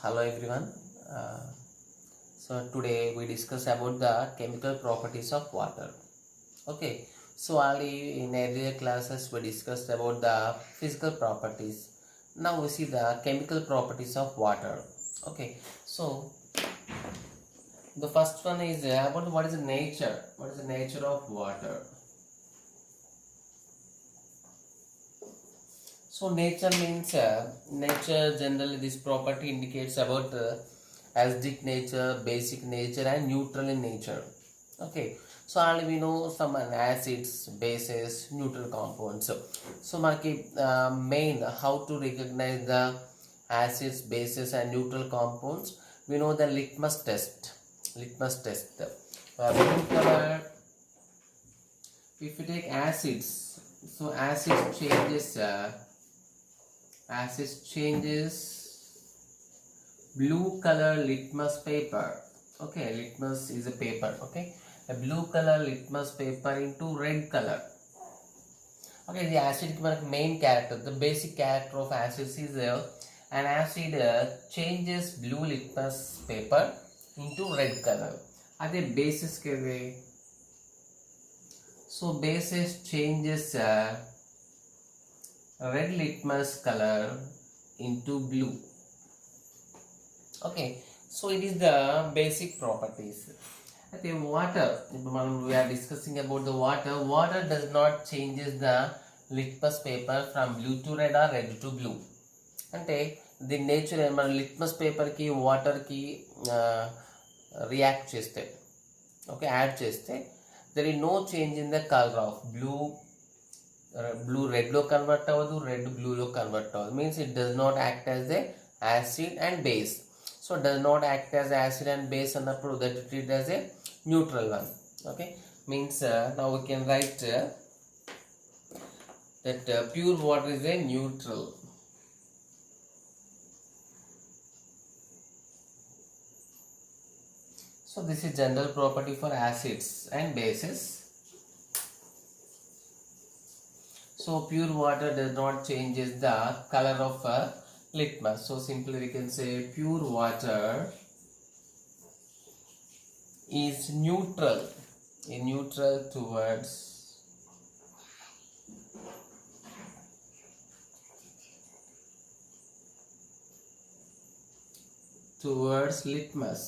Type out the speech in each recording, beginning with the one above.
Hello everyone. Uh, Today we discuss about the chemical properties of water. Okay. So already in earlier classes we discussed about the physical properties. Now we see the chemical properties of water. Okay. So the first one is about what is the nature. What is the nature of water? So nature means nature generally this property indicates about acidic nature, basic nature and neutral in nature. Okay. So already we know some acids, bases, neutral compounds. So marki main how to recognize the acids, bases and neutral compounds. We know the litmus test. Litmus test. Blue color. If you take acids, so acids changes blue color litmus paper. Okay, litmus is a paper. Okay, a blue color litmus paper into red color. Okay, the acid main character, the basic character of acids is an acid changes blue litmus paper into red color. Are they bases ke way? So bases changes red litmus color into blue. Okay, so it is the basic properties. Okay, water, we are discussing about the water. Water does not changes the litmus paper from blue to red or red to blue. అంటే the nature మన litmus పేపర్కి వాటర్కి react చేస్తే okay add చేస్తే there is no change in the colour of blue రెడ్లో convert అవ్వదు, red బ్లూలో convert అవ్వదు. Means it does not act as a acid and base. So does not act as acid and base అన్నప్పుడు that it eat as a neutral one. Okay, means now we can write that pure water is a neutral. So this is general property for acids and bases. So pure water does not changes the color of litmus. So simply we can say pure water is neutral, towards litmus.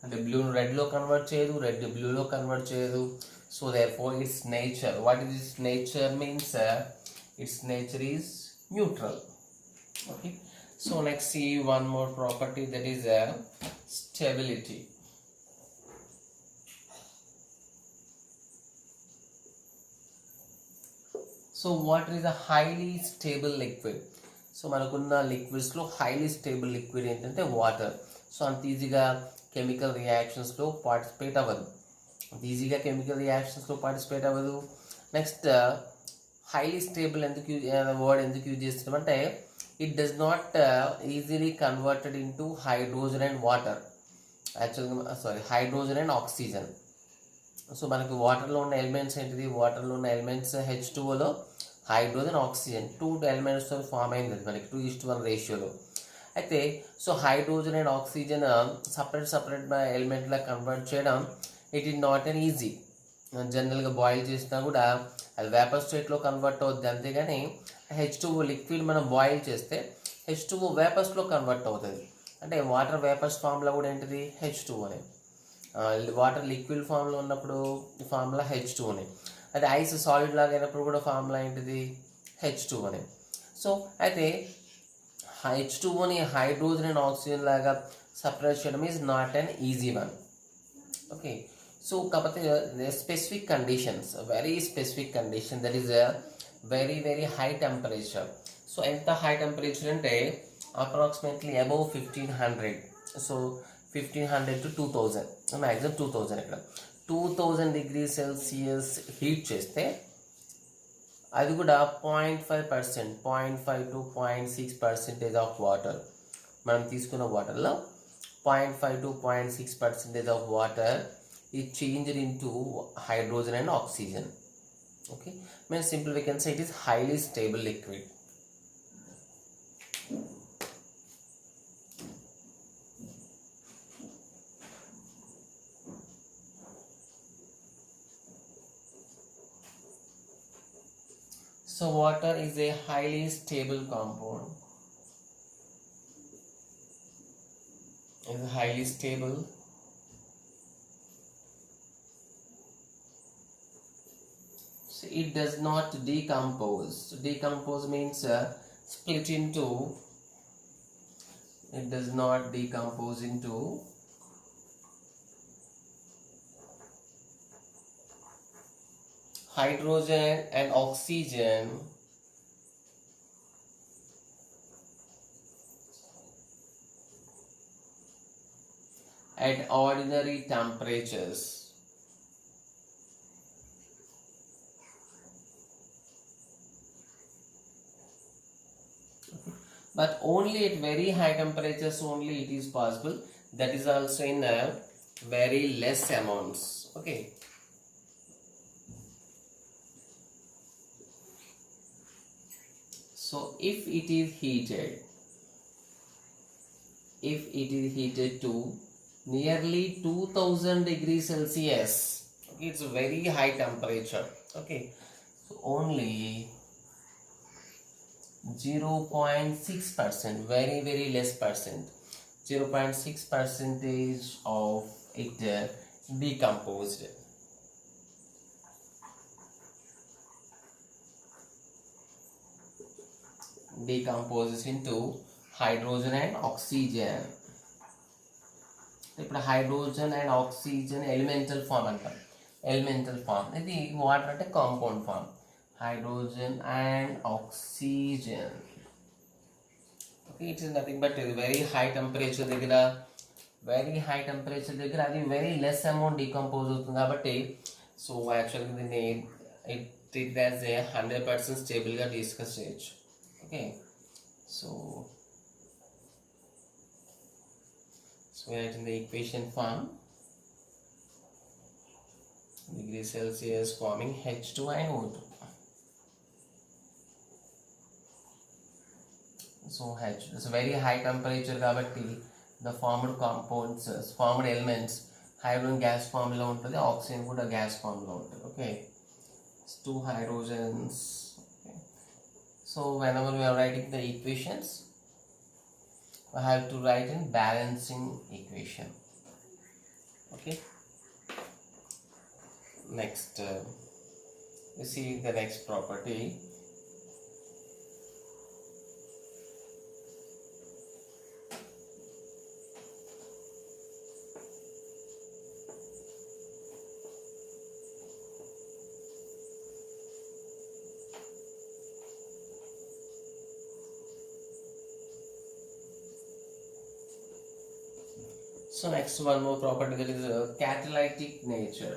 అంటే blue రెడ్లో convert చేయదు, red బ్లూలో convert చేయదు. So therefore its nature. What is its nature means its nature is neutral. Okay, so next see one more property that is stability. So water is a highly stable liquid. So మనకున్న లిక్విడ్స్లో highly stable liquid ఏంటంటే water. So అంత ఈజీగా chemical రియాక్షన్స్లో participate అవ్వదు. Next highly stable word ఎందుకు use చేస్తున్నామంటే it does not easily converted into hydrogen and water. యాక్చువల్గా హైడ్రోజన్ అండ్ ఆక్సిజన్. సో మనకి వాటర్లో ఉన్న ఎలిమెంట్స్ ఏంటిది? వాటర్లో ఉన్న ఎలిమెంట్స్ H2Oలో హైడ్రోజన్, ఆక్సిజన్ 2 ఎలిమెంట్స్తో ఫామ్ అయింది మనకి 2:1 రేషియోలో. అయితే so hydrogen and oxygen separate ఎలిమెంట్లా కన్వర్ట్ చేయడం it is not an easy. జనరల్గా బాయిల్ చేసినా కూడా అది వేపర్ స్టేట్లో కన్వర్ట్ అవుతుంది. అంతేగాని H2O లిక్విడ్ మనం బాయిల్ చేస్తే H2O వేపర్స్లో కన్వర్ట్ అవుతుంది. అంటే వాటర్ వేపర్స్ ఫామ్లో కూడా ఏంటిది H2Oనే. వాటర్ లిక్విడ్ ఫామ్లో ఉన్నప్పుడు ఫార్ములా H2Oనే. అది ఐస్ సాలిడ్ లాగా అయినప్పుడు కూడా ఫార్ములా ఏంటిది H2Oనే. సో అయితే H2Oని హైడ్రోజన్ అండ్ ఆక్సిజన్ లాగా సపరేట్ చేయడం is not an easy one. Okay, so కాకపోతే specific conditions, very specific condition, that is very high temperature. So ఎంత హై టెంపరేచర్ అంటే approximately above 1500. So 1500 to 2000, maximum 2000. ఇక్కడ 2000 degrees Celsius హీట్ చేస్తే అది కూడా 0.5%, 0.5 to 0.6% of water. మనం తీసుకున్న వాటర్లో 0.5 to 0.6% of water is changed into hydrogen and oxygen. Okay, means simply we can say it is highly stable liquid. So water is a highly stable compound. Is highly stable. So it does not decompose. So decompose means split into. It does not decompose into hydrogen and oxygen at ordinary temperatures. But only at very high temperatures only it is possible. That is also in very less amounts. Okay. So if it is heated to nearly 2000 degrees Celsius, okay, it's a very high temperature. Okay, so only 0.6%, very less percent, 0.6 percentage of it decomposed. Decomposes into hydrogen and oxygen. ఇప్పుడు hydrogen and oxygen elemental form అంటాం. Elemental form ఇది water అంటే compound form. Hydrogen and oxygen. Okay, it is nothing but very high temperature దగ్గర అది very less amount decompose అవుతుంది కాబట్టి so యాక్చువల్గా దీన్ని ఇట్ యాజ్ ఏ 100% స్టేబుల్గా డిస్కస్ చేయొచ్చు. Okay, so write in the equation form degrees Celsius forming H2 and O2. So it's very high temperature kabatti the formed compounds, formed elements, hydrogen gas form lo untadi, oxygen kuda gas form lo untadi. Okay, it's two hydrogens. Okay. So whenever we are writing the equations, I have to write in balancing equation. Okay, next you see the next property. So next one more property, that is catalytic nature.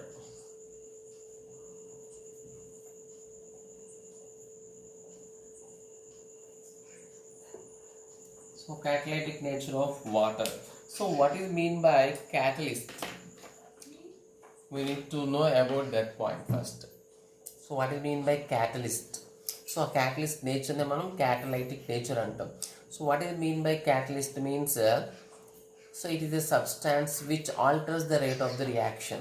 So catalytic nature of water. So what is mean by catalyst? We need to know about that point first. So what is mean by catalyst? So a catalyst nature ne manam catalytic nature antam. So what is mean by catalyst means so it is a substance which alters the rate of the reaction.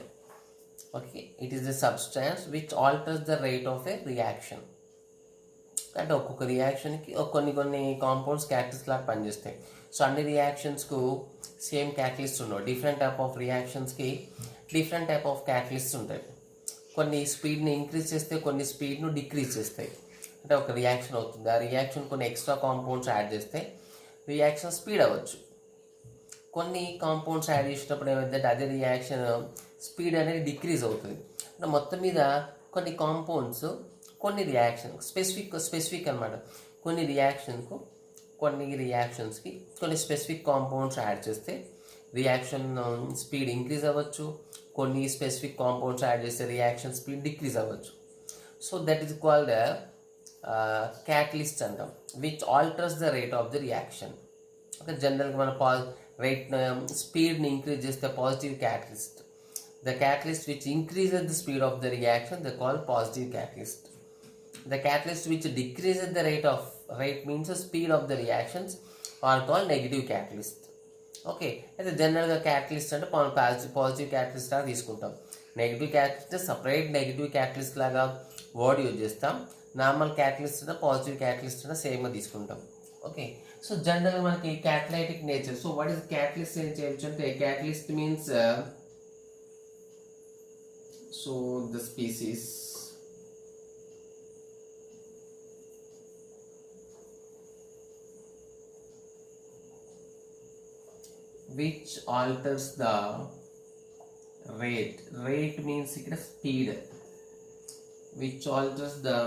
Okay, it is a substance which alters the rate of a reaction. అంటే ఒక్కొక్క రియాక్షన్కి కొన్ని compounds catalyst లాగా పనిచేస్తాయి. So అన్ని రియాక్షన్స్కు same catalyst ఉండవు. Different type of రియాక్షన్స్కి different type of catalyst ఉంటాయి. కొన్ని స్పీడ్ని ఇంక్రీజ్ చేస్తే కొన్ని స్పీడ్ను డిక్రీజ్ చేస్తాయి. అంటే ఒక రియాక్షన్ అవుతుంది, ఆ రియాక్షన్ కొన్ని ఎక్స్ట్రా కాంపౌండ్స్ యాడ్ చేస్తే రియాక్షన్ స్పీడ్ అవ్వచ్చు. కొన్ని కాంపౌండ్స్ యాడ్ చేసినప్పుడు ఏమైందంటే అదే రియాక్షన్ స్పీడ్ అనేది డిక్రీజ్ అవుతుంది. అంటే మొత్తం మీద కొన్ని కాంపౌండ్స్ కొన్ని రియాక్షన్ స్పెసిఫిక్ అనమాట. కొన్ని రియాక్షన్స్కి కొన్ని స్పెసిఫిక్ కాంపౌండ్స్ యాడ్ చేస్తే రియాక్షన్ స్పీడ్ ఇంక్రీజ్ అవ్వచ్చు. కొన్ని స్పెసిఫిక్ కాంపౌండ్స్ యాడ్ చేస్తే రియాక్షన్ స్పీడ్ డిక్రీజ్ అవ్వచ్చు. So that is called catalyst అంటాం, which alters the rate of the reaction. Okay, జనరల్గా మన రేట్ స్పీడ్ని ఇంక్రీజ్ చేస్తే positive catalyst. The catalyst which increases the speed of the reaction they call positive catalyst. The catalyst which decreases the rate means the speed of the reactions are called negative catalyst. Okay, అయితే జనరల్గా catalyst అంటే positive catalyst లాగా తీసుకుంటాం. Negative catalyst separate negative catalyst లాగా word use చేస్తాం. Normal catalyst అయినా positive catalyst అయినా సేమ్గా తీసుకుంటాం. ఓకే, సో జనరల్గా మనకి catalytic nature. So what is catalyst ఏం చేయొచ్చు అంటే catalyst means so the species which alters the rate means ఇక్కడ speed, which alters the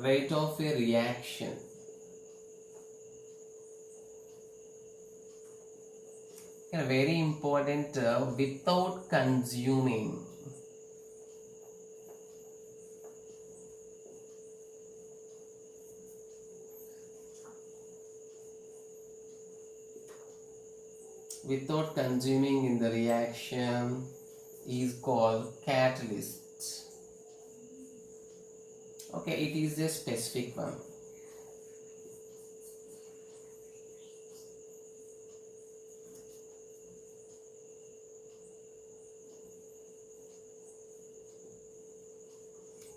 rate of a reaction. Very important, without consuming. Without consuming in the reaction is called catalyst. Okay, it is a specific one.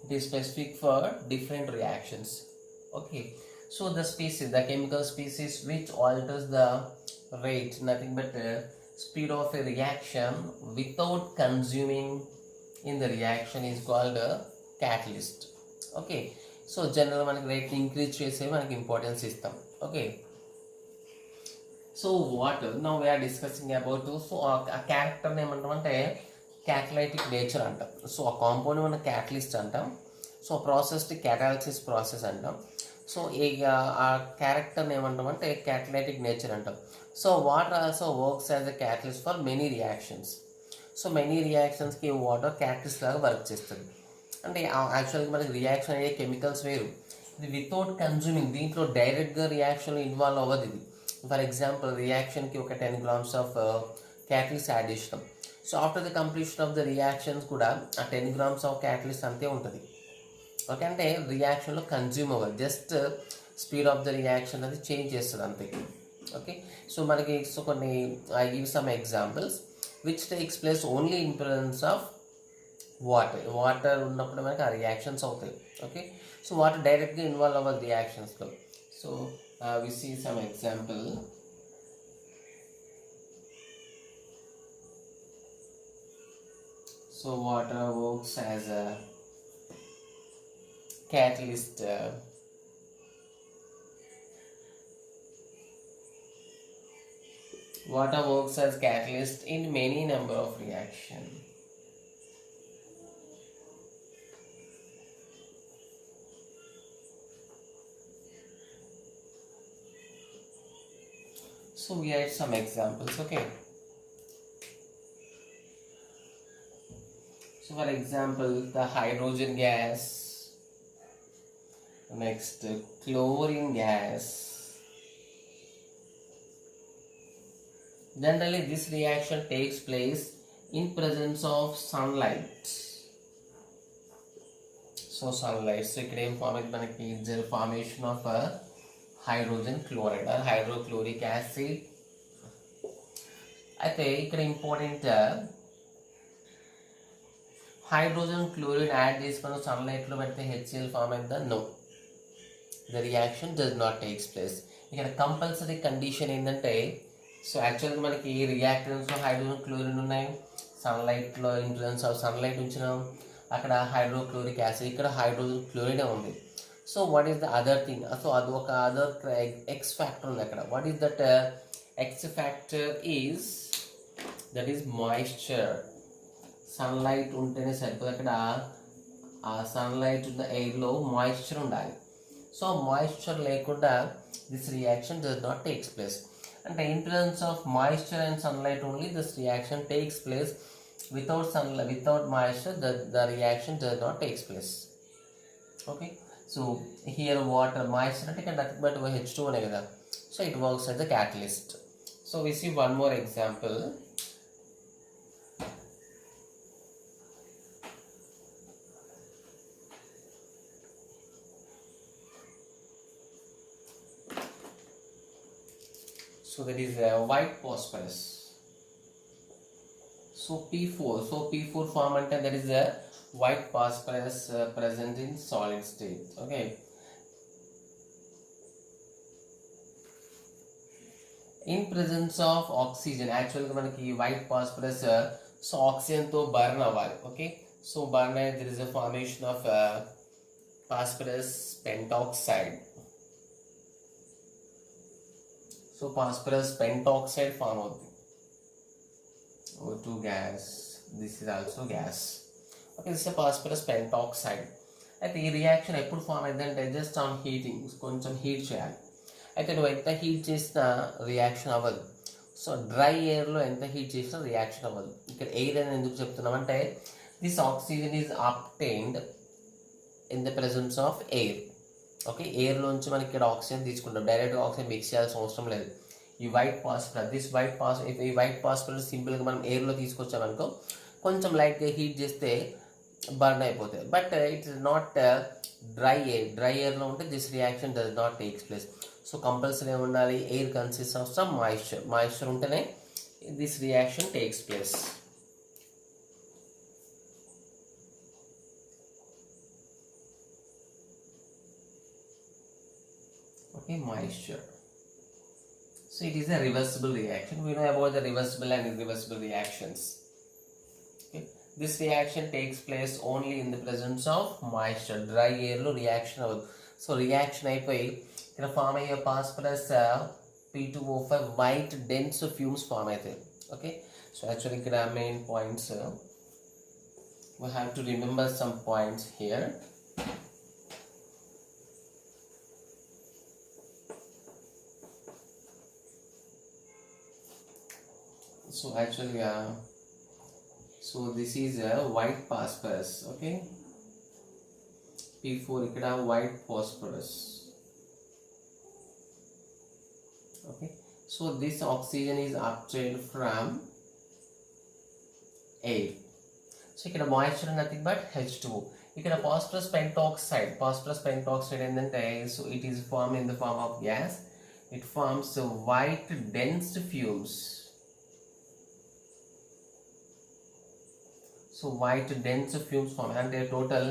It is specific for different reactions. Okay, so the species, the chemical species which alters the rate, nothing but speed of a reaction without consuming in the reaction is called a catalyst. Okay, so general మనకి rate increase చేసే మనకి importance ఇస్తాం. Okay, so water now we're discussing about. So ఆ క్యారెక్టర్ని ఏమంటామంటే catalytic nature అంటాం. So ఆ compound మన క్యాటలిస్ట్ అంటాం. సో ప్రాసెస్ని క్యాటాలిసిస్ ప్రాసెస్ అంటాం. సో ఆ క్యారెక్టర్ని ఏమంటామంటే క్యాటలైటిక్ నేచర్ అంటాం. So water also works as a catalyst for many reactions. So many రియాక్షన్స్కి వాటర్ క్యాటలిస్ట్ లాగా వర్క్ చేస్తుంది. అంటే యాక్చువల్గా మనకి రియాక్షన్ అయ్యే కెమికల్స్ వేరు. ఇది వితౌట్ కన్జ్యూమింగ్, దీంట్లో డైరెక్ట్గా రియాక్షన్లో ఇన్వాల్వ్ అవ్వదు ఇది. ఫర్ ఎగ్జాంపుల్ రియాక్షన్కి ఒక 10 grams ఆఫ్ క్యాటలిస్ట్ యాడ్ చేసినాం. So after the completion of the reactions కూడా ఆ 10 grams ఆఫ్ క్యాటలిస్ట్ అంతే ఉంటుంది. ఓకే, అంటే రియాక్షన్లో కన్జ్యూమ్ అవ్వదు, just speed of the reaction అది చేంజ్ చేస్తుంది అంతే. ఓకే, సో మనకి సో కొన్ని I give some examples which takes place only in presence of water ఉన్నప్పుడు మనకి ఆ రియాక్షన్స్ అవుతాయి. ఓకే, సో వాటర్ డైరెక్ట్గా ఇన్వాల్వ్ అవ్వదు రియాక్షన్స్లో. So we see some example. So water works as a catalyst. Water works as catalyst in many number of reaction. So we had some examples. Okay, so for example the hydrogen gas, next chlorine gas. Generally this reaction takes place in presence of sunlight. So sunlight, so ikkada em form ayindi manaki the formation of a hydrogen chloride or hydrochloric acid. అయితే ఇక్కడ important, hydrogen chloride add చేసుకుని సన్లైట్లో పెడితే HCl form అయిందా? No, the reaction does not takes place. ఇక్కడ compulsory condition ఏంటంటే, so యాక్చువల్గా మనకి రియాక్టెంట్స్లో హైడ్రోజన్ క్లోరైడ్ ఉన్నాయి, సన్లైట్లో ఇన్ఫ్లుయెన్స్ ఆఫ్ సన్లైట్ ఉంచినాం, అక్కడ హైడ్రోక్లోరిక్ యాసిడ్, ఇక్కడ హైడ్రోజన్ క్లోరైడే ఉంది. So what is the other thing? So అది ఒక అదర్ ఎక్స్ ఫ్యాక్టర్ ఉంది అక్కడ. What is that x factor? That is moisture. Sunlight ఉంటేనే సరిపోదు, అక్కడ ఆ సన్లైట్ ఉన్న ఎయిర్లో మాయిశ్చర్ ఉండాలి. సో మాయిశ్చర్ లేకుండా this reaction does not takes place. అంటే in presence of moisture and sunlight only this reaction takes place. Without sunlight, without moisture, the reaction does not takes place. Okay, so here water, moisture అంటే ఇక్కడ nothing but H2 అనే కదా, so it works as a catalyst. So we see one more example. So that is white phosphorus. So P4, so P4 form ante that is a white phosphorus present in solid state. Okay, in presence of oxygen, actually మనకి white phosphorus so oxygen తో burn అవ్వాలి. Okay, so burn అయ్యి there is a formation of phosphorus pentoxide. So phosphorus pentoxide form అవుతుంది. O2 gas, this is also gas. Okay, this is a phosphorus pentoxide. అయితే ఈ reaction ఎప్పుడు form అయిందంటే just on heating, కొంచెం heat చేయాలి. అయితే నువ్వు ఎంత హీట్ చేసినా రియాక్షన్ అవ్వదు. సో డ్రై ఎయిర్లో ఎంత హీట్ చేసినా రియాక్షన్ అవ్వదు. ఇక్కడ ఎయిర్ అని ఎందుకు చెప్తున్నామంటే this oxygen is obtained in the presence of air. Okay, ఎయిర్లోంచి మనకి ఇక్కడ ఆక్సిజన్ తీసుకుంటాం, డైరెక్ట్గా ఆక్సిజన్ మిక్స్ చేయాల్సిన అవసరం లేదు. ఈ వైట్ ఫాస్ఫరస్ ఈ వైట్ ఫాస్ఫరస్ సింపుల్గా మనం ఎయిర్లో తీసుకొచ్చామనుకో కొంచెం లైట్గా హీట్ చేస్తే బర్న్ అయిపోతాయి. బట్ ఇట్స్ నాట్ డ్రై ఎయిర్లో ఉంటే this reaction does not takes place. So compulsory ఉండాలి, air consist of some moisture ఉంటేనే this reaction takes place. Okay, moisture. So it is a reversible reaction. We know about the reversible and irreversible reactions. Okay. This reaction takes place only in the presence of moisture. Dry air lo reaction avadu. So reaction అయిపోయి ఇక్కడ form అయ్యే phosphorus P2O5 white dense fumes form అవుతాయి. Okay, so actually ఇక్కడ main points we have to remember some points here. So actually so this is a white phosphorus. Okay, P4 ikkada white phosphorus. Okay, so this oxygen is obtained from air. So ikkada moisture nothing but H2O. Ikkada phosphorus pentoxide endante, so it is formed in the form of gas. It forms white dense fumes. So white dense fumes form అంటే total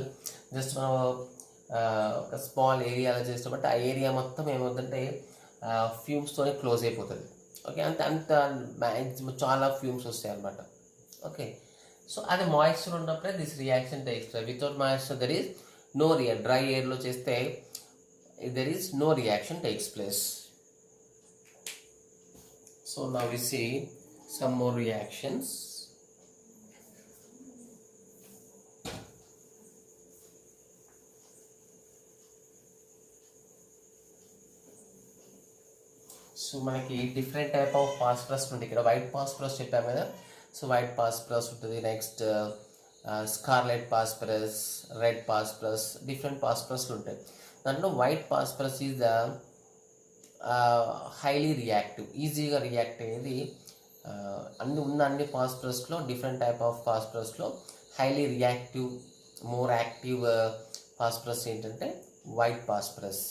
just మనం ఒక small ఏరియాలో చేస్తామంటే ఆ area మొత్తం ఏమవుతుందంటే ఫ్యూమ్స్తోనే close అయిపోతుంది. ఓకే, అంత మ్యాక్సిమం చాలా ఫ్యూమ్స్ వస్తాయి అన్నమాట. ఓకే, సో అది మాయిశ్చర్ ఉన్నప్పుడే this reaction takes place. Without moisture there is no dry ఎయిర్లో చేస్తే there is no reaction takes place. So now we see some more reactions. So మనకి డిఫరెంట్ టైప్ ఆఫ్ ఫాస్ఫరస్ ఉంటుంది. ఇక్కడ white phosphorus చెప్పాము కదా, so white phosphorus ఉంటుంది. Next scarlet phosphorus, red phosphorus, different ఫాస్ఫరస్లు ఉంటాయి. దాంట్లో white phosphorus is the highly reactive, ఈజీగా రియాక్ట్ అయ్యేది. అన్ని ఫాస్ఫరస్లో డిఫరెంట్ టైప్ ఆఫ్ ఫాస్ఫరస్లో highly reactive, more active phosphorus ఏంటంటే white phosphorus.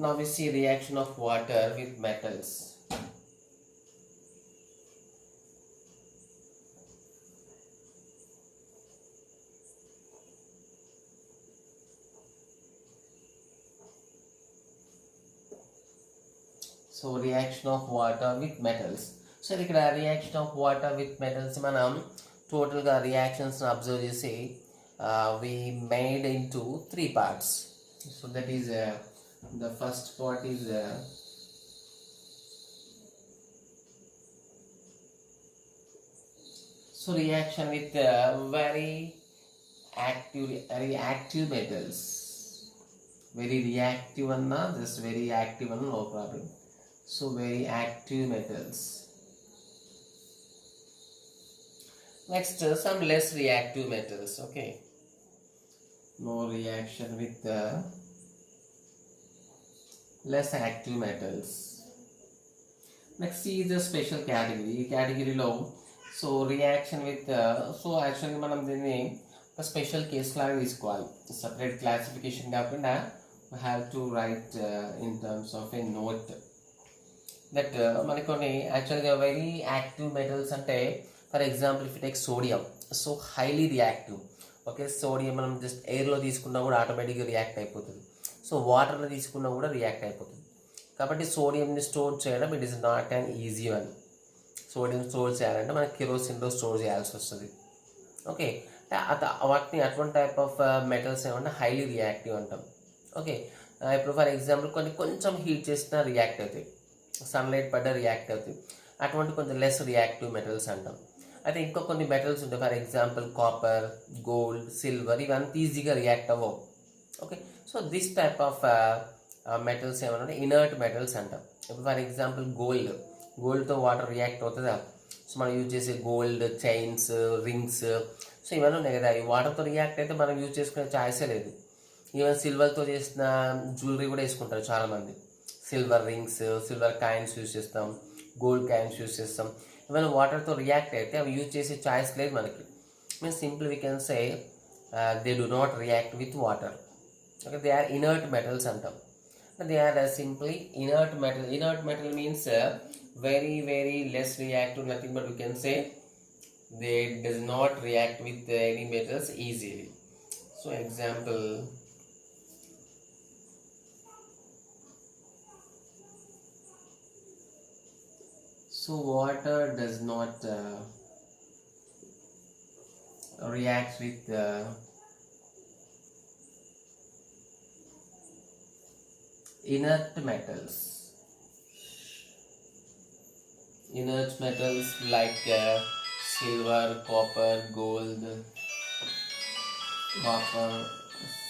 Now we see reaction of water with metals. So reaction of water with metals. So ఇక్కడ reaction of water with metals మనం టోటల్గా reactions observe చేసి we made into 3 parts. So that is the first part is so reaction with very active metals. Very reactive anna, just very active anna, no problem. So very active metals. Next some less reactive metals. Okay, no reaction with less active metals. Next see the special category. ఈ కేటగిరీలో so reaction with so యాక్చువల్గా మనం దీన్ని ఒక special case లాగా తీసుకోవాలి. Separate classification కాకుండా we have to right in terms of a note that మనకి కొన్ని యాక్చువల్గా వెరీ యాక్టివ్ మెటల్స్ అంటే for example if you take sodium, so highly reactive. Okay, sodium మనం జస్ట్ ఎయిర్లో తీసుకున్నా కూడా ఆటోమేటిక్గా రియాక్ట్ అయిపోతుంది. సో వాటర్లో తీసుకున్నా కూడా రియాక్ట్ అయిపోతుంది. కాబట్టి సోడియంని స్టోర్ చేయడం it is not an easy one. Sodium store చేయాలంటే మనకి కెరోసిన్లో స్టోర్ చేయాల్సి వస్తుంది. ఓకే, వాటిని అటువంటి టైప్ ఆఫ్ మెటల్స్ ఏమంటే హైలీ రియాక్టివ్ అంటాం. ఓకే, ఇప్పుడు ఫర్ ఎగ్జాంపుల్ కొంచెం హీట్ చేసినా రియాక్ట్ అవుతాయి, సన్లైట్ పడ్డ రియాక్ట్ అవుతాయి. అటువంటి కొంచెం లెస్ రియాక్టివ్ మెటల్స్ అంటాం. అయితే ఇంకా కొన్ని మెటల్స్ ఉంటాయి, for example copper, gold, silver, ఇవంతా ఈజీగా రియాక్ట్ అవ్వవు. Okay, so this type of metals ఏమన్నా ఇనర్ట్ మెటల్స్ అంటాం. ఇప్పుడు ఫర్ ఎగ్జాంపుల్ గోల్డ్తో వాటర్ రియాక్ట్ అవుతుందా? సో మనం యూజ్ చేసే గోల్డ్ చైన్స్, రింగ్స్, సో ఇవన్నీ ఉన్నాయి కదా, ఈ వాటర్తో రియాక్ట్ అయితే మనం యూజ్ చేసుకునే ఛాయిసే లేదు. ఈవెన్ సిల్వర్తో చేసిన జ్యువెలరీ కూడా వేసుకుంటారు చాలామంది. Silver rings, silver coins use చేస్తాం, గోల్డ్ కాయిన్స్ యూజ్ చేస్తాం. ఇవన్నీ వాటర్తో రియాక్ట్ అయితే అవి యూజ్ చేసే ఛాయిస్ లేదు మనకి. Means simple we can say they do not react with water. Okay, they are inert metals అంటాం. They are simply inert metal. Inert metal means very very less reactive, nothing but we can say they does not react with any metals easily. So example, so water does not react with inert metals. Inert metals like silver, copper, gold, copper,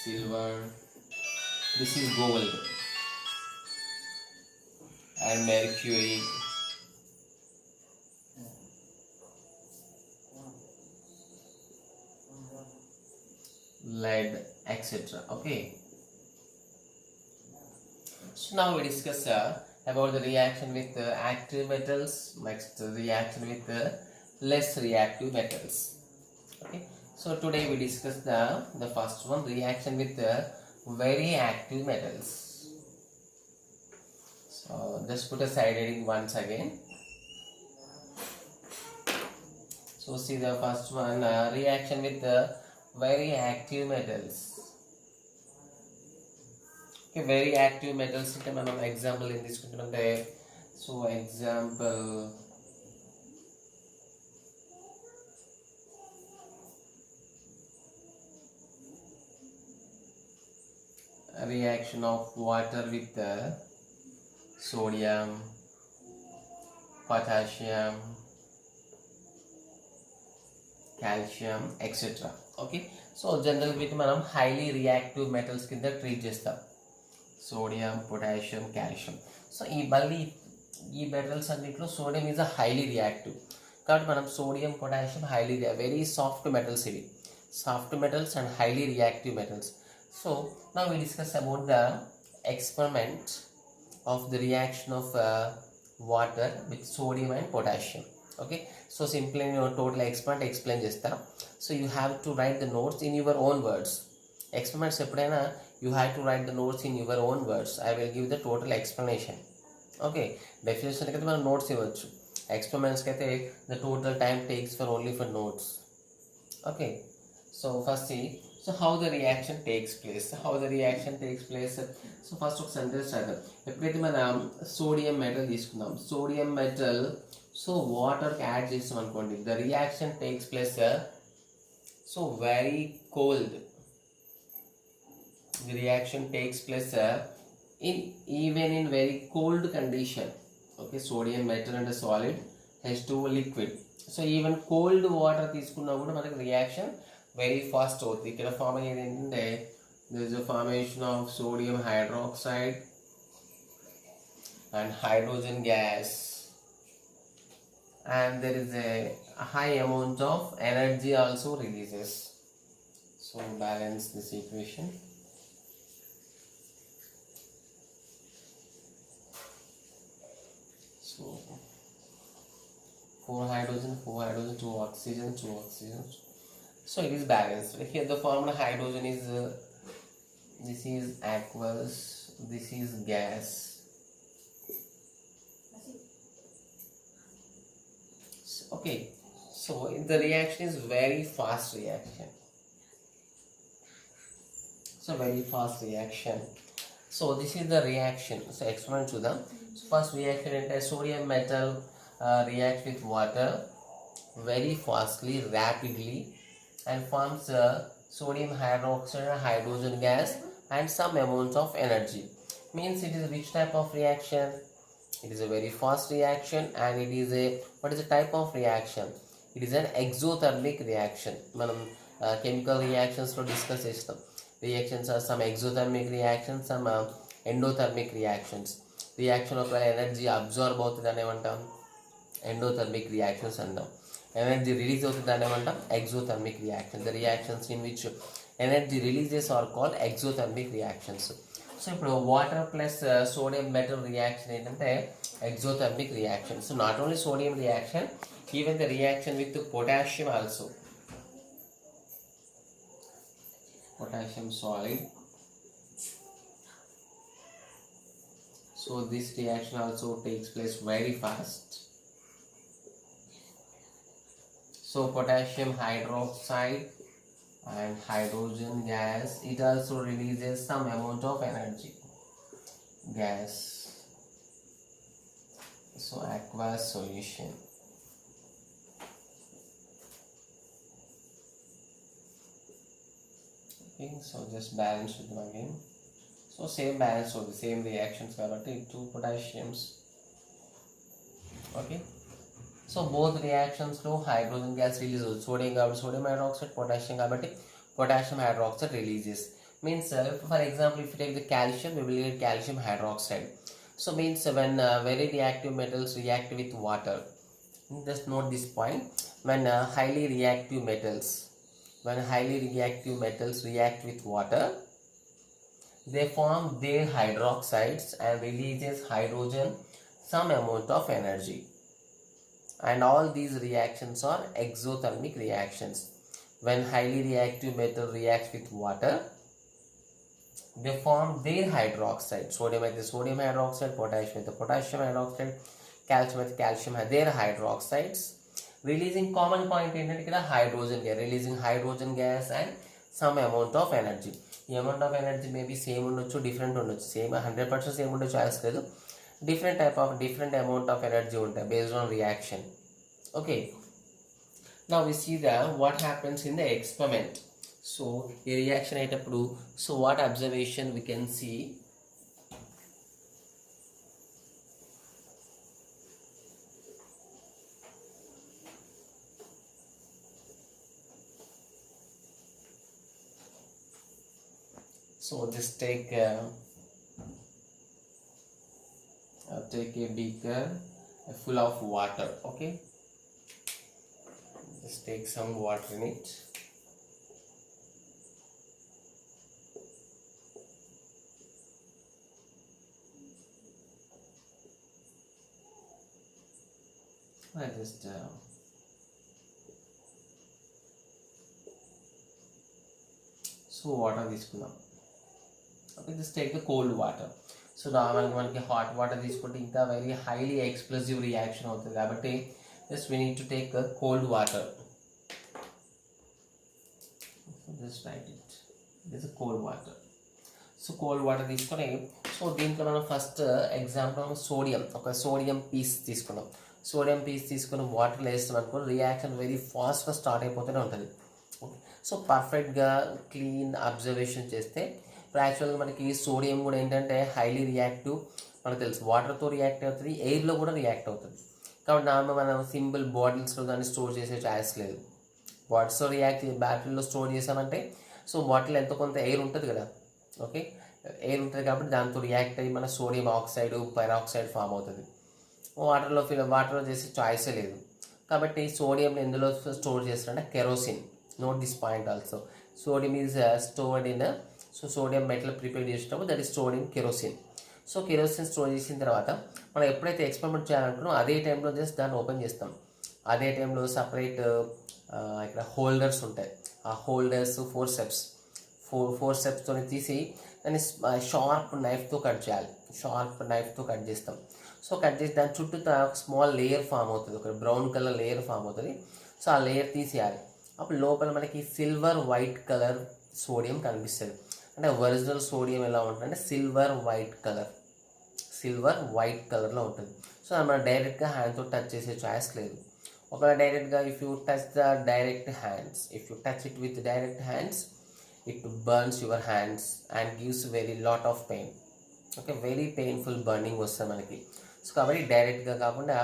silver. This is gold and mercury, lead, etc. Okay. So now we discuss about the reaction with active metals, next reaction with less reactive metals. Okay, so today we discuss the first one, reaction with very active metals. So just put a side heading once again. So see the first one, reaction with very active metals. Very active metals అంటే మనం example ఏం తీసుకుంటామంటే, so example reaction of water with sodium, potassium, calcium etcetera. Okay, so general వీటిని మనం highly reactive metals కింద treat చేస్తాం. Sodium, potassium, calcium. So ఈ metals అన్నింటిలో sodium is a highly reactive. కాబట్టి మనం sodium, potassium highly very soft metals, ఇవి soft metals and highly reactive metals. So now we discuss about the experiment of the reaction of water with sodium and potassium. Okay, so simple నేను total experiment explain చేస్తాను. So you have to right the notes in your own words. Experiments ఎప్పుడైనా you have to write the notes in your own words. I will give the total explanation. Okay, definition అయితే మనం notes ఇవ్వచ్చు, ఎక్స్పెరిమెంట్స్కి అయితే the total time takes for only for notes. Okay, so first see, so how the reaction takes place. So first ఒక sentence రాద్దాం. ఎప్పుడైతే మనం sodium metal తీసుకుందాం, sodium metal so వాటర్కి యాడ్ చేస్తాం అనుకోండి, the reaction takes place so very cold. The reaction takes place even in very cold condition. Okay, sodium metal and a solid, H2 liquid. So even cold water తీసుకున్నా కూడా మనకి reaction very fast అవుతుంది. ఇక్కడ form అయ్యేది ఏంటంటే there is a formation of sodium hydroxide and hydrogen gas, and there is a high amount of energy also releases. So balance this equation. So 4 hydrogen, 2 oxygen. So it is balanced. Here the formula hydrogen is this is aqueous, this is gas. Okay, so the reaction is very fast reaction. It's a very fast reaction. So this is the reaction. So experiment to them. So first reaction into sodium metal reacts with water very fastly, rapidly, and forms sodium hydroxide and hydrogen gas and some amount of energy. Means it is which type of reaction? It is a very fast reaction, and it is a, what is the type of reaction? It is an exothermic reaction. మనం chemical reactions లో discuss చేస్తాం. Reactions are some exothermic reactions, some endothermic reactions. Reaction ఒకవేళ energy absorb అవుతుంది అని ఏమంటాం? Endothermic reactions అంటాం. Energy release అవుతుంది దాన్ని ఏమంటాం? Exothermic reaction. The reactions in which energy releases are called exothermic reactions. So ఇప్పుడు water plus sodium metal reaction ఏంటంటే exothermic reaction. So not only sodium reaction, even the reaction with the potassium also. Potassium solid. So this reaction also takes place very fast. So potassium hydroxide and hydrogen gas, it also releases some amount of energy. Gas. So aqueous solution. Okay, so just balance with them again. So same balance, so the same reactions కాబట్టి two potassiums. Okay, so both reactions లో hydrogen gas release అవుతుంది. sodium కాబట్టి sodium hydroxide, potassium కాబట్టి potassium hydroxide releases. Means for example, if you take the calcium, we will get calcium hydroxide. So means when very reactive metals react with water, just note this point. When highly reactive metals react with water, they form their hydroxides and releases hydrogen, some amount of energy. And all these reactions are exothermic reactions. When highly reactive metal reacts with water, they form their hydroxide. Sodium with the sodium hydroxide, potassium with the potassium hydroxide, calcium with calcium, their hydroxides, releasing common point ఏంటంటే hydrogen gas, releasing hydrogen gas and some amount of energy. ఈ amount of energy maybe same ఉండొచ్చు, different ఉండొచ్చు. Same 100% same ఉండొచ్చు choice లేదు. different amount of energy ఉంటాయి based on reaction. Okay, now we see what happens in the experiment. So ఈ reaction అయ్యేటప్పుడు, so what observation we can see? So just take a beaker full of water. Okay, just take some water in it. I just so water తీసుకున్నాం. Okay, just take the cold water. So నార్మల్గా మనకి hot water తీసుకుంటే ఇంకా very highly explosive reaction అవుతుంది కాబట్టి just we need to take cold water. Just right it is cold water. So cold water తీసుకొని, so దీంట్లో మనం ఫస్ట్ ఎగ్జాంపుల్ ఒక సోడియం పీస్ తీసుకున్నాం. సోడియం పీస్ తీసుకుని వాటర్లో వేస్తాం అనుకో, రియాక్షన్ వెరీ ఫాస్ట్గా స్టార్ట్ అయిపోతూనే ఉంటుంది. ఓకే, సో పర్ఫెక్ట్గా క్లీన్ అబ్జర్వేషన్ చేస్తే ఇప్పుడు యాక్చువల్గా మనకి సోడియం కూడా ఏంటంటే హైలీ రియాక్టివ్, మనకు తెలుసు వాటర్తో రియాక్ట్ అవుతుంది, ఎయిర్లో కూడా రియాక్ట్ అవుతుంది. కాబట్టి నార్మల్ మనం సింపుల్ బాటిల్స్లో దాన్ని స్టోర్ చేసే ఛాయిస్ లేదు. బాటిల్స్లో బ్యాటరీలో స్టోర్ చేసామంటే, సో బాటిల్ ఎంతో కొంత ఎయిర్ ఉంటుంది కదా. ఓకే, ఎయిర్ ఉంటుంది కాబట్టి దాంతో రియాక్ట్ అయ్యి మన సోడియం ఆక్సైడ్, పెరాక్సైడ్ ఫామ్ అవుతుంది. వాటర్లో చేసే చాయిసే లేదు. కాబట్టి సోడియం ఎందులో స్టోర్ చేస్తారంటే kerosene. Note this point also. Sodium is stored in, so sodium metal prepare చేసినప్పుడు that is stored in kerosene. So kerosene store చేసిన తర్వాత మనం ఎప్పుడైతే ఎక్స్పెరిమెంట్ చేయాలనుకున్నామో అదే టైంలో జస్ట్ దాన్ని ఓపెన్ చేస్తాం. అదే టైంలో సపరేట్ ఇక్కడ హోల్డర్స్ ఉంటాయి. ఆ హోల్డర్స్ ఫోర్ స్టెప్స్తో తీసి దాన్ని షార్ప్ నైఫ్తో కట్ చేయాలి. కట్ చేస్తాం. సో కట్ చేసి దాని చుట్టూ స్మాల్ లేయర్ ఫామ్ అవుతుంది, ఒక బ్రౌన్ కలర్ లేయర్ ఫామ్ అవుతుంది. సో ఆ లేయర్ తీసేయాలి. అప్పుడు లోపల మనకి సిల్వర్ వైట్ కలర్ సోడియం కనిపిస్తుంది. అంటే ఒరిజినల్ సోడియం ఎలా ఉంటుంది అంటే సిల్వర్ వైట్ కలర్లో ఉంటుంది. సో మనం డైరెక్ట్గా హ్యాండ్తో టచ్ చేసే ఛాయిస్ లేదు. ఒకవేళ డైరెక్ట్గా if you touch it with direct hands it burns your hands and gives very lot of pain. Okay, very painful burning వస్తుంది మనకి. సో కాబట్టి డైరెక్ట్గా కాకుండా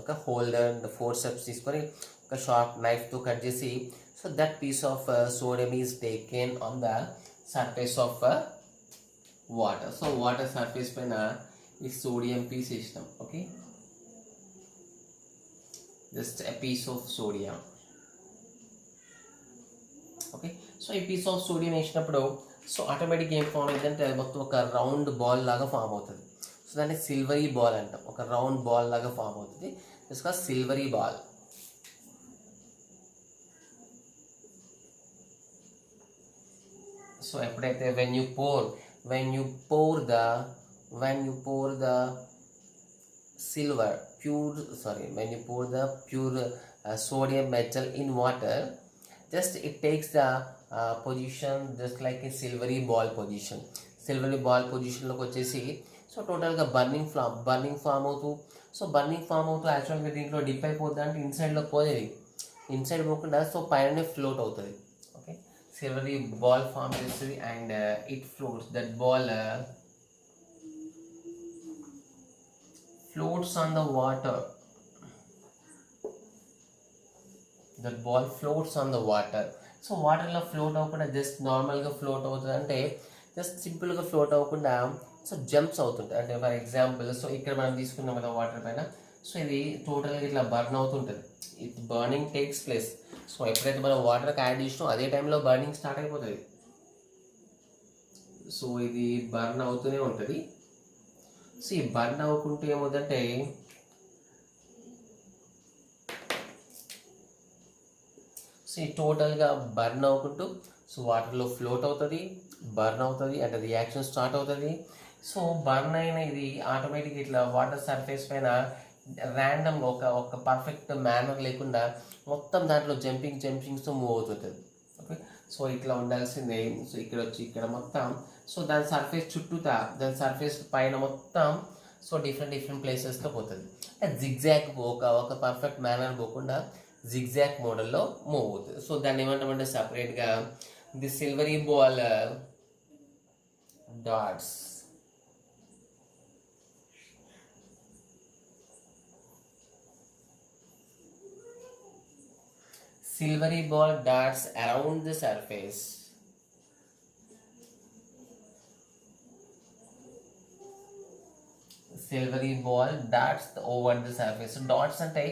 ఒక హోల్డర్ అండ్ ఫోర్సెప్స్ తీసుకొని ఒక షార్ప్ నైఫ్తో కట్ చేసి so that piece of sodium is taken on the surface of water. So water surface పైన ఈ సోడియం పీస్ వేసినాం. Okay, just a piece of sodium. Okay, so ఈ పీస్ ఆఫ్ సోడియం వేసినప్పుడు so ఆటోమేటిక్గా ఏం form అవుతుందంటే మొత్తం ఒక రౌండ్ బాల్ లాగా ఫామ్ అవుతుంది. సో దాన్ని సిల్వరీ బాల్ అంటాం. ఒక రౌండ్ బాల్ లాగా ఫామ్ అవుతుంది, this called silvery ball. So ఎప్పుడైతే when you pour the pure sodium metal in water, just it takes the position just like a silvery ball position. లోకి వచ్చేసి so టోటల్గా burning form అవుతూ యాక్చువల్గా దీంట్లో dip అయిపోద్ది అంటే ఇన్సైడ్లోకి పోయేది, ఇన్సైడ్ పోకుండా సో పైన ఫ్లోట్ అవుతుంది. ఓకే, silvery ball form చేస్తుంది and it floats. That ball floats on the water. So వాటర్లో ఫ్లోట్ అవ్వకుండా జస్ట్ నార్మల్గా ఫ్లోట్ అవుతుంది అంటే జస్ట్ సింపుల్గా ఫ్లోట్ అవ్వకుండా సో జంప్స్ అవుతుంటాయి. అంటే ఫర్ ఎగ్జాంపుల్ సో ఇక్కడ మనం తీసుకున్నాం కదా వాటర్ పైన, సో ఇది టోటల్గా ఇట్లా బర్న్ అవుతుంటుంది. It burning takes place. So ఎప్పుడైతే మనం వాటర్కి యాడ్ చేసినామో అదే టైంలో బర్నింగ్ స్టార్ట్ అయిపోతుంది. సో ఇది బర్న్ అవుతూనే ఉంటుంది. సో ఈ బర్న్ అవ్వకుంటే ఏమవుతుందంటే సో ఈ టోటల్గా బర్న్ అవ్వకుంటూ సో వాటర్లో ఫ్లోట్ అవుతుంది, బర్న్ అవుతుంది అంటే రియాక్షన్ స్టార్ట్ అవుతుంది. సో బర్న్ అయిన ఇది ఆటోమేటిక్గా ఇట్లా వాటర్ సర్ఫేస్ పైన ర్యాండమ్ ఒక పర్ఫెక్ట్ మేనర్ లేకుండా మొత్తం దాంట్లో జంపింగ్స్తో మూవ్ అవుతుంటుంది. ఓకే, సో ఇట్లా ఉండాల్సిందే. సో ఇక్కడ మొత్తం సో దాని సర్ఫేస్ పైన మొత్తం సో డిఫరెంట్ ప్లేసెస్లో పోతుంది. జిగ్జాగ్ ఒక పర్ఫెక్ట్ మేనర్ పోకుండా జిగ్జాగ్ మోడల్లో మూవ్ అవుతుంది. సో దాన్ని ఏమంటామంటే సపరేట్గా the silvery ball dots. Silvery ball darts around the surface. Silvery ball darts over the surface. So dots అంటే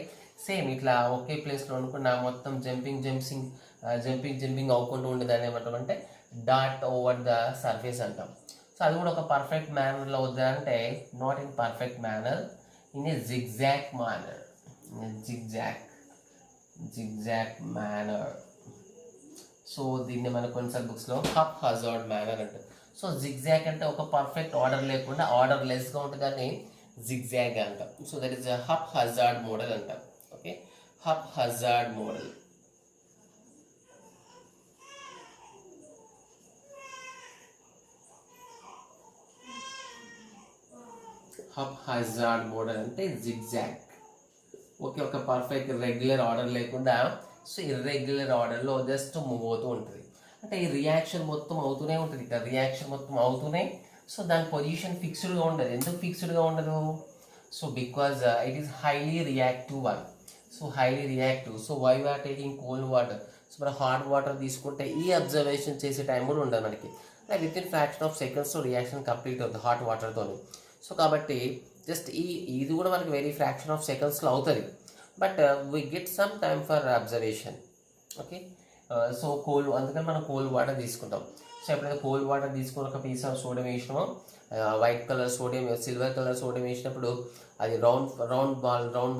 సేమ్ ఇట్లా ఒకే ప్లేస్లో అనుకున్న మొత్తం జంపింగ్ అవ్వకుండా ఉండేదాన్ని ఏమంటామంటే డాట్ ఓవర్ ద సర్ఫేస్ అంటాం. సో అది కూడా ఒక పర్ఫెక్ట్ మేనర్లో వద్దంటే not in perfect manner, in a zigzag manner. Zigzag manner. So దీన్ని మన కొన్నిసార్లు బుక్స్లో హప్ హజార్డ్ మేనర్ అంటారు. సో జిగ్జాగ్ అంటే ఒక పర్ఫెక్ట్ ఆర్డర్ లేకుండా ఆర్డర్లెస్గా ఉంటుంది, దాన్ని జిగ్జాగ్ అంటాం. So that is haphazard model అంటాం. Okay, haphazard model. అంటే జిగ్జాగ్. ఓకే, ఒక పర్ఫెక్ట్ రెగ్యులర్ ఆర్డర్ లేకుండా సో ఇర్రెగ్యులర్ ఆర్డర్లో జస్ట్ మూవ్ అవుతూ ఉంటుంది. అంటే ఈ రియాక్షన్ మొత్తం అవుతూనే ఉంటుంది. ఇక్కడ రియాక్షన్ మొత్తం అవుతూనే సో దాని పొజిషన్ ఫిక్స్డ్గా ఉండదు. ఎందుకు ఫిక్స్డ్గా ఉండదు? So because it is highly reactive one. So highly reactive. So why are taking cold water. So మనం హాట్ వాటర్ తీసుకుంటే ఈ అబ్జర్వేషన్ చేసే టైం కూడా ఉండదు మనకి. Within fraction of seconds reaction complete అవుతుంది హాట్ వాటర్తో. సో కాబట్టి జస్ట్ ఇది కూడా మనకి వెరీ ఫ్రాక్షన్ ఆఫ్ సెకండ్స్లో అవుతుంది. But we get some time for observation. Okay, so అందుకని మనం కోల్డ్ వాటర్ తీసుకుంటాం. సో ఎప్పుడైతే కోల్డ్ వాటర్ తీసుకుని ఒక పీస్ ఆఫ్ సోడియం వేసినామో white colour sodium silver colour sodium వేసినప్పుడు అది రౌండ్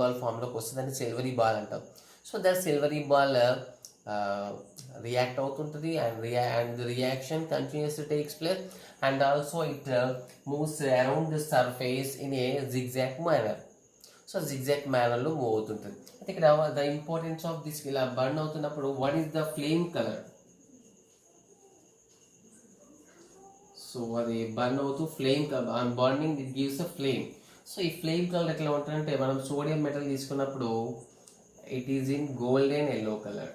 బాల్ ఫామ్లోకి వస్తుంది, అని సిల్వరీ బాల్ అంటాం. So that silvery ball react అవుతుంటుంది and the reaction continues takes place and also it moves around the surface in a zigzag manner. So zigzag మేనర్లో move అవుతుంటుంది. అయితే ఇక్కడ ద ఇంపార్టెన్స్ ఆఫ్ దిస్ ఇలా burn అవుతున్నప్పుడు what is the flame colour? So అది burn అవుతూ flame burning it gives a flame. So ఈ flame colour ఎట్లా ఉంటుందంటే మనం సోడియం మెటల్ తీసుకున్నప్పుడు it is in golden yellow colour.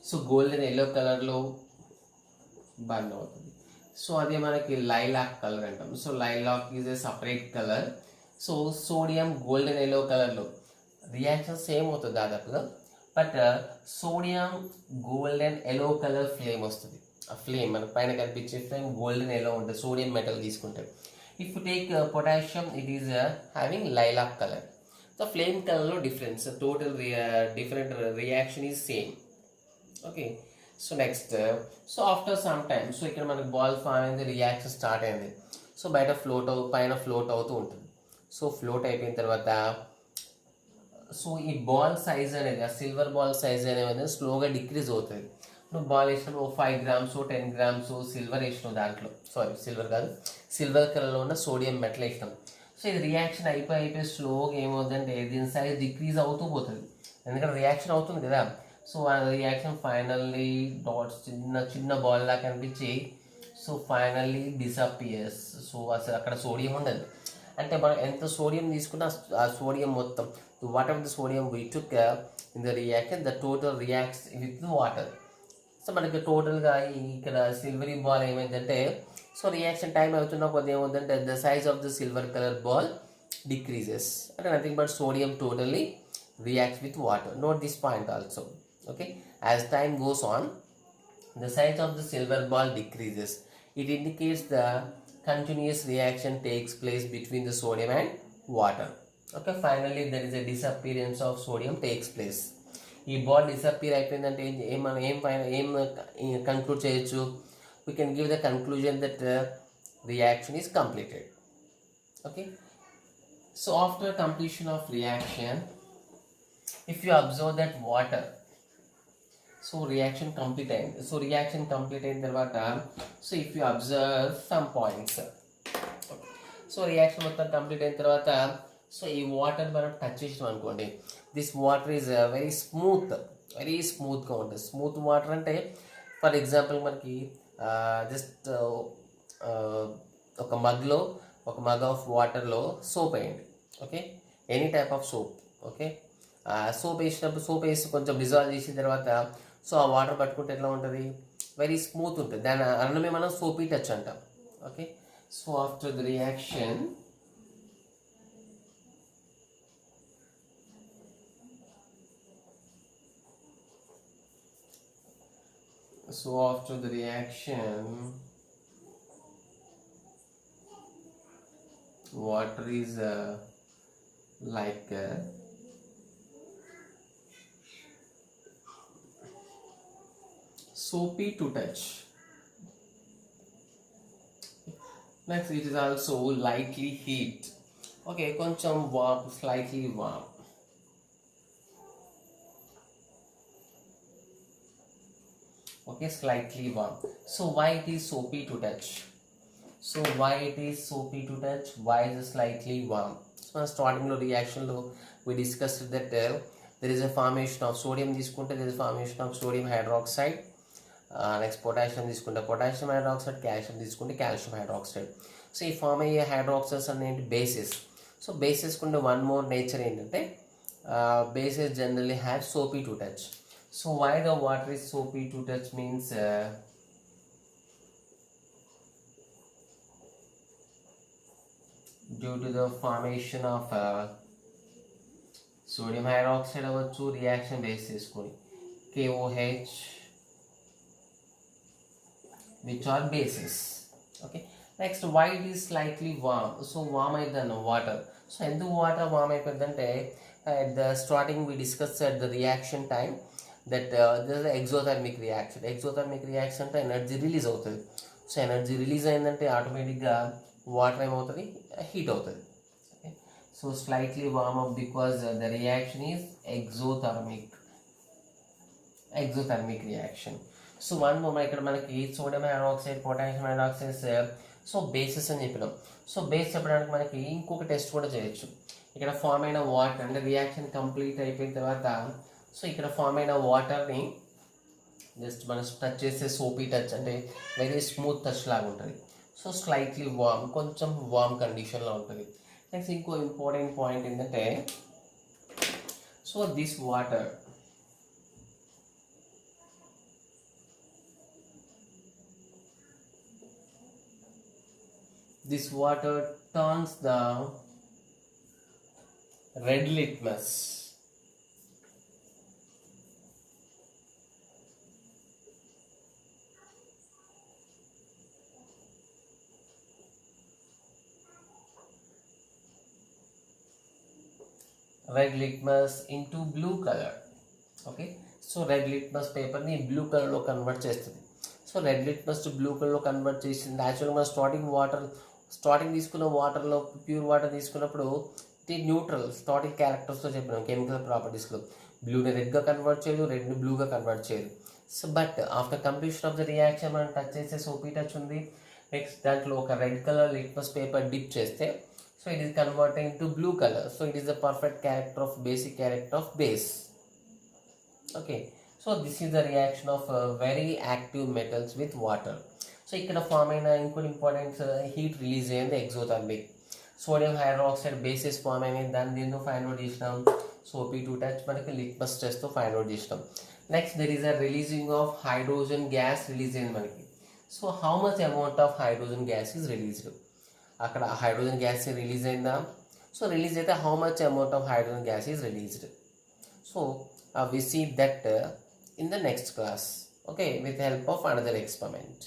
So golden yellow కలర్లో బర్న్ అవుతుంది. సో అదే మనకి లైలాక్ కలర్ అంటాం. So lilac is a separate colour. So sodium golden yellow కలర్లో రియాక్షన్ సేమ్ అవుతుంది దాదాపుగా, but sodium golden yellow colour flame వస్తుంది. ఆ ఫ్లేమ్ మన పైన కనిపించే ఫ్లేమ్ గోల్డెన్ ఎల్లో ఉంటుంది సోడియం మెటల్ తీసుకుంటే. If you take potassium it is having lilac colour. So flame కలర్లో difference, total different reaction is same. Okay. So next, so after some time, so ఇక్కడ మనకి ball form అయింది, reaction start అయింది. So బయట పైన float అవుతూ ఉంటుంది. So float అయిపోయిన తర్వాత సో ఈ బాల్ సైజ్ అనేది, ఆ సిల్వర్ బాల్ సైజ్ అనేది స్లోగా డిక్రీజ్ అవుతుంది. నువ్వు బాల్ వేసినప్పుడు 5 grams 10 grams సిల్వర్ వేసినావు దాంట్లో, సారీ సిల్వర్ కాదు, సిల్వర్ కలర్లో ఉన్న సోడియం మెటల్ వేసినాం. సో ఇది రియాక్షన్ అయిపోయి స్లోగా ఏమవుతుందంటే దీని సైజ్ డిక్రీజ్ అవుతూ పోతుంది, ఎందుకంటే రియాక్షన్ అవుతుంది కదా. సో ఆ రియాక్షన్ ఫైనల్లీ డాట్స్ చిన్న చిన్న బాల్ లాగా కనిపించి సో ఫైనల్లీ డిసపియర్స్. సో అసలు అక్కడ సోడియం ఉండదు. అంటే మనం ఎంత సోడియం తీసుకున్నా ఆ సోడియం మొత్తం, whatever the sodium we took in the reaction the total reacts with water. So మనకి టోటల్గా ఇక్కడ సిల్వరీ బాల్ ఏమైందంటే, సో రియాక్షన్ టైం అవుతున్న కొద్ది ఏమవుతుందంటే the size of the silver colour ball decreases. అంటే nothing but sodium totally reacts with water. Note this point also. Okay, as time goes on, the size of the silver ball decreases. It indicates the continuous reaction takes place between the sodium and water. Okay, finally there is a disappearance of sodium takes place. ఈ ball disappear అయిపోయిందంటే ఏం conclude చేయొచ్చు? we can give the conclusion that reaction is completed. Okay, so after completion of reaction, if you observe that water, so reaction complete అయింది. So reaction complete అయిన తర్వాత so if you observe some points, so reaction మొత్తం complete అయిన తర్వాత so ఈ water మనం touch చేసినాం అనుకోండి, దిస్ వాటర్ ఈజ్ వెరీ స్మూత్గా ఉంటుంది. స్మూత్ వాటర్ అంటే ఫర్ ఎగ్జాంపుల్ మనకి జస్ట్ ఒక మగ్ ఆఫ్ వాటర్లో సోప్ వేయండి. Okay, any type of soap. Okay, soap వేసి కొంచెం డిజాల్వ్ చేసిన తర్వాత సో ఆ వాటర్ పట్టుకుంటే ఎట్లా ఉంటుంది? వెరీ స్మూత్ ఉంటుంది. దాని అన్నమే మనం సోపీ టచ్ అంటాం. Okay, so after the reaction water is like soapy to touch. Next, it is also lightly heat. Okay, కొంచెం warm, slightly warm. Okay, slightly warm. So why it is soapy to touch? Why is it slightly warm? So starting the reaction we discussed that there is a formation of sodium తీసుకుంటే there is a formation of sodium hydroxide. Next potassium తీసుకుంటే potassium hydroxide, calcium తీసుకుంటే calcium hydroxide. So ఈ form అయ్యే hydroxides అనేవి bases. So bases కుండే one more nature ఏంటంటే bases generally have soapy to touch. So why the water is soapy to touch means due to the formation of sodium hydroxide అవ్వచ్చు, reaction base చేసుకొని KOH which are bases. Okay, next, why it is slightly warm? So warm అయిద్దాను water. So ఎందుకు water warm అయిపోయిందంటే at the starting we discussed at the reaction time that there is exothermic reaction అంటే energy release అవుతుంది. So energy release అయిందంటే ఆటోమేటిక్గా water ఏమవుతుంది? Heat అవుతుంది. Okay, so slightly warm up because the reaction is exothermic reaction. So one more ఇక్కడ మనకి sodium hydroxide, potassium hydroxides so bases అని చెప్పినాం. సో బేస్ చెప్పడానికి మనకి ఇంకొక టెస్ట్ కూడా చేయొచ్చు. ఇక్కడ ఫామ్ అయిన వాటర్ అంటే రియాక్షన్ కంప్లీట్ అయిపోయిన తర్వాత సో ఇక్కడ ఫామ్ అయిన వాటర్ని జస్ట్ మనం టచ్ చేస్తే సోపీ టచ్ అంటే వెరీ స్మూత్ టచ్ లాగా ఉంటుంది. సో స్లైట్లీ వామ్, కొంచెం వామ్ కండిషన్లో ఉంటుంది. నెక్స్ట్ ఇంకో ఇంపార్టెంట్ పాయింట్ ఏంటంటే, so this water turns the red litmus. Red litmus into blue color. Okay, so red litmus పేపర్ని బ్లూ కలర్లో కన్వర్ట్ చేస్తుంది. So red litmus to blue కలర్లో కన్వర్ట్ చేసింది. యాక్చువల్గా మనం స్టార్టింగ్ తీసుకున్న వాటర్లో ప్యూర్ వాటర్ తీసుకున్నప్పుడు ఇది న్యూట్రల్ స్టార్టింగ్ క్యారెక్టర్స్తో చెప్పినాం, కెమికల్ ప్రాపర్టీస్లో బ్లూని రెడ్గా కన్వర్ట్ చేయదు, రెడ్ని బ్లూగా కన్వర్ట్ చేయదు. So but after completion of the reaction మనం టచ్ చేస్తే సోపీ టచ్ ఉంది. నెక్స్ట్ దాంట్లో ఒక red colour litmus paper dip చేస్తే so it is converted into blue color. So it is the perfect character of basic character of base. Okay, so this is the reaction of very active metals with water. So ikkada form aina inkoటి important heat release ayindi exothermic. Sodium hydroxide bases form ayindi, dan dino find out chesnam. So P2 touch manaki litmus test to find out chesnam. Next there is a releasing of hydrogen gas release ayindi manaki. So how much amount of hydrogen gas is released? అక్కడ hydrogen gas release అయిందా? So release అయితే how much amount of hydrogen gas is released. So we see that in the next class, okay, with help of another experiment.